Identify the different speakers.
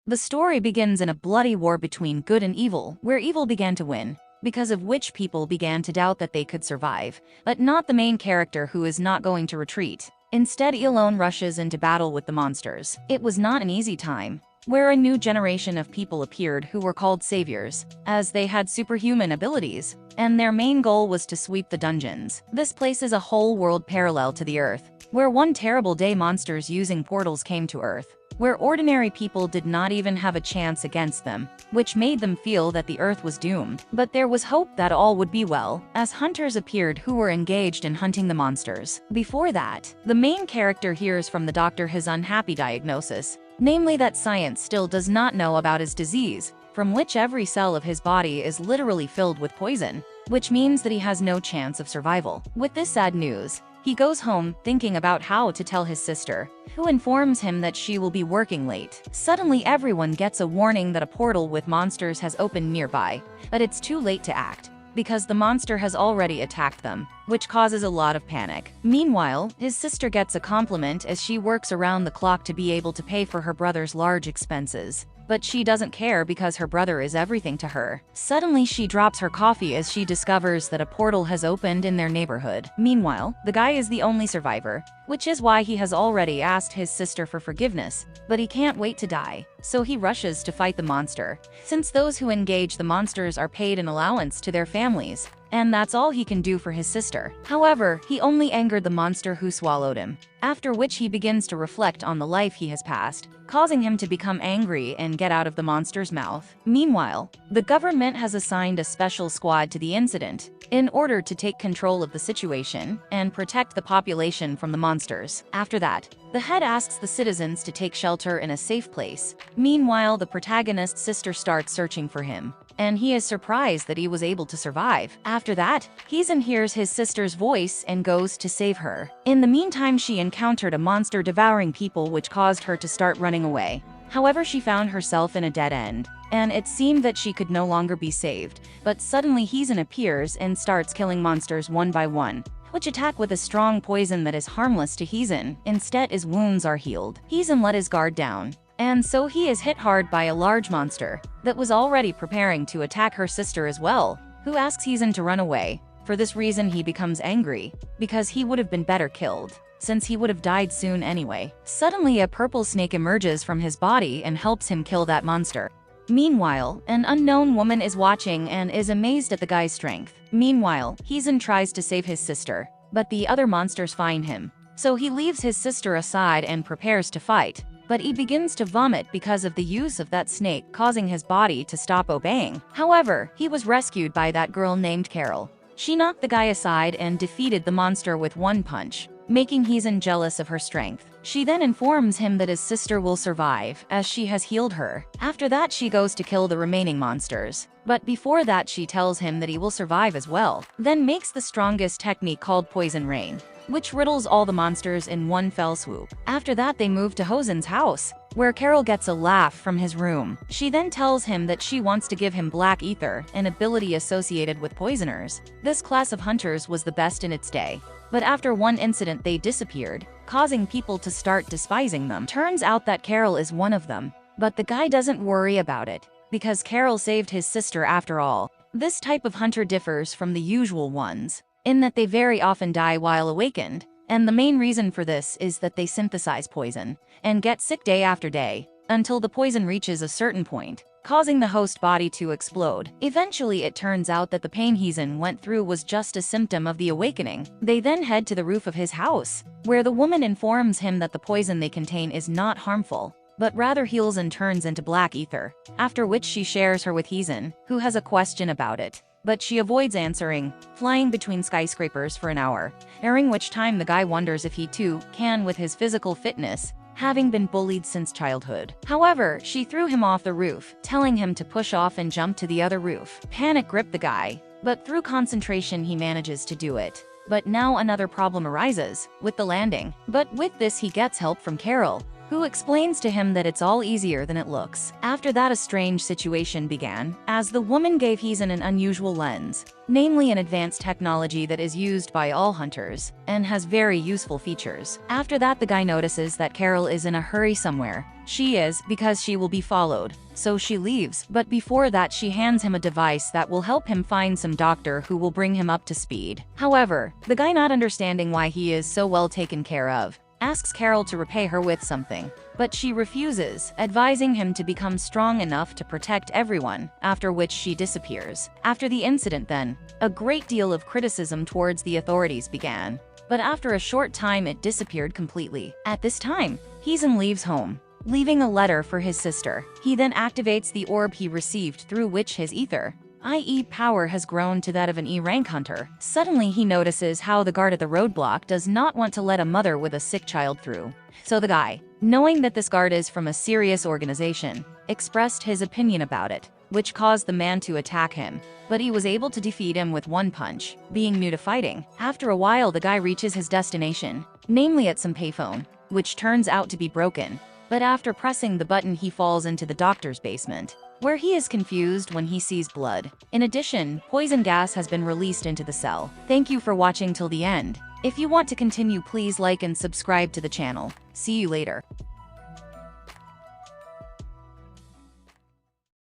Speaker 1: The story begins in a bloody war between good and evil, where evil began to win, because of which people began to doubt that they could survive, but not the main character who is not going to retreat. Instead, he alone rushes into battle with the monsters. It was not an easy time, where a new generation of people appeared who were called saviors, as they had superhuman abilities, and their main goal was to sweep the dungeons. This places a whole world parallel to the Earth, where one terrible day monsters using portals came to Earth, where ordinary people did not even have a chance against them, which made them feel that the Earth was doomed. But there was hope that all would be well, as hunters appeared who were engaged in hunting the monsters. Before that, the main character hears from the doctor his unhappy diagnosis, namely that science still does not know about his disease, from which every cell of his body is literally filled with poison, which means that he has no chance of survival. With this sad news, he goes home thinking about how to tell his sister, who informs him that she will be working late. Suddenly everyone gets a warning that a portal with monsters has opened nearby, but it's too late to act, because the monster has already attacked them, which causes a lot of panic. Meanwhile, his sister gets a compliment as she works around the clock to be able to pay for her brother's large expenses. But she doesn't care because her brother is everything to her. Suddenly she drops her coffee as she discovers that a portal has opened in their neighborhood. Meanwhile, the guy is the only survivor, which is why he has already asked his sister for forgiveness, but he can't wait to die, so he rushes to fight the monster, since those who engage the monsters are paid an allowance to their families, and that's all he can do for his sister. However, he only angered the monster who swallowed him, after which he begins to reflect on the life he has passed, causing him to become angry and get out of the monster's mouth. Meanwhile, the government has assigned a special squad to the incident, in order to take control of the situation and protect the population from the monsters. After that, the head asks the citizens to take shelter in a safe place. Meanwhile, the protagonist's sister starts searching for him, and he is surprised that he was able to survive. After that, Heesun hears his sister's voice and goes to save her. In the meantime, she encountered a monster devouring people, which caused her to start running away. However, she found herself in a dead end, and it seemed that she could no longer be saved. But suddenly Heesun appears and starts killing monsters one by one, which attack with a strong poison that is harmless to Heesun. Instead, his wounds are healed. Heesun let his guard down, and so he is hit hard by a large monster that was already preparing to attack her sister as well, who asks Heesun to run away. For this reason, he becomes angry, because he would have been better killed, since he would have died soon anyway. Suddenly, a purple snake emerges from his body and helps him kill that monster. Meanwhile, an unknown woman is watching and is amazed at the guy's strength. Meanwhile, Heesun tries to save his sister, but the other monsters find him, so he leaves his sister aside and prepares to fight. But he begins to vomit because of the use of that snake, causing his body to stop obeying. However, he was rescued by that girl named Carol. She knocked the guy aside and defeated the monster with one punch, making Heesun jealous of her strength. She then informs him that his sister will survive, as she has healed her. After that, she goes to kill the remaining monsters. But before that, she tells him that he will survive as well, then makes the strongest technique called Poison Rain, which riddles all the monsters in one fell swoop. After that, they move to Hosen's house, where Carol gets a laugh from his room. She then tells him that she wants to give him black ether, an ability associated with poisoners. This class of hunters was the best in its day, but after one incident they disappeared, causing people to start despising them. Turns out that Carol is one of them, but the guy doesn't worry about it, because Carol saved his sister after all. This type of hunter differs from the usual ones, in that they very often die while awakened, and the main reason for this is that they synthesize poison and get sick day after day, until the poison reaches a certain point, causing the host body to explode. Eventually, it turns out that the pain Heesun went through was just a symptom of the awakening. They then head to the roof of his house, where the woman informs him that the poison they contain is not harmful, but rather heals and turns into black ether, after which she shares her with Heesun, who has a question about it, but she avoids answering, flying between skyscrapers for an hour, during which time the guy wonders if he too can with his physical fitness, having been bullied since childhood. However, she threw him off the roof, telling him to push off and jump to the other roof. Panic gripped the guy, but through concentration he manages to do it. But now another problem arises, with the landing. But with this he gets help from Carol, who explains to him that it's all easier than it looks. After that, a strange situation began, as the woman gave Heesun an unusual lens, namely an advanced technology that is used by all hunters, and has very useful features. After that, the guy notices that Carol is in a hurry somewhere, She is, because she will be followed. So she leaves, but before that she hands him a device that will help him find some doctor who will bring him up to speed. However, the guy, not understanding why he is so well taken care of, asks Carol to repay her with something. But she refuses, advising him to become strong enough to protect everyone, after which she disappears. After the incident then, a great deal of criticism towards the authorities began. But after a short time it disappeared completely. At this time, Heesun leaves home, leaving a letter for his sister. He then activates the orb he received, through which his ether, i.e. power, has grown to that of an E-rank hunter. Suddenly he notices how the guard at the roadblock does not want to let a mother with a sick child through. So the guy, knowing that this guard is from a serious organization, expressed his opinion about it, which caused the man to attack him. But he was able to defeat him with one punch, being new to fighting. After a while the guy reaches his destination, namely at some payphone, which turns out to be broken. But after pressing the button he falls into the doctor's basement, where he is confused when he sees blood. In addition, poison gas has been released into the cell. Thank you for watching till the end. If you want to continue, please like and subscribe to the channel. See you later.